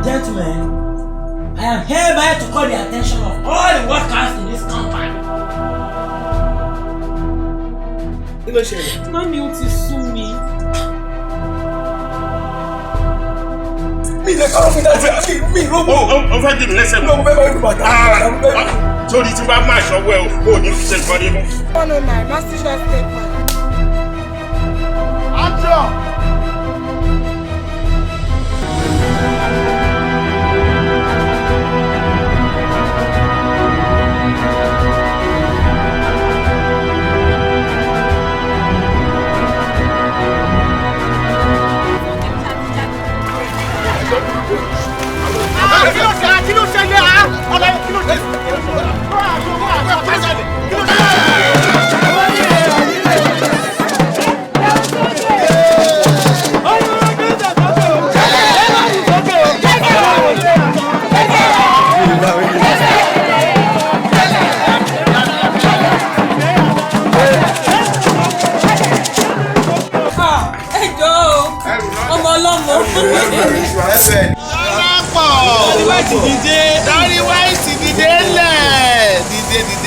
gentlemen, I am hereby to call the attention of all the workers in this company. Mami, ó ti sú mi. Mi lè kọ́ mi láti mi lówó. O fẹ́ dì mí lẹ́sẹ̀ mọ́. Lọ́wọ́ bẹ́ẹ̀ bá yóò bàtà. Torí tí wàá máa ṣọwọ́ ẹ o ní fi ṣe ìpàdé mọ́. No, my master just take one. Action! Kí ló ṣẹlẹ̀ á? Ọ̀la kí ló ṣẹlẹ̀? Dárí wáìtì dìde ńlẹ̀ dìde.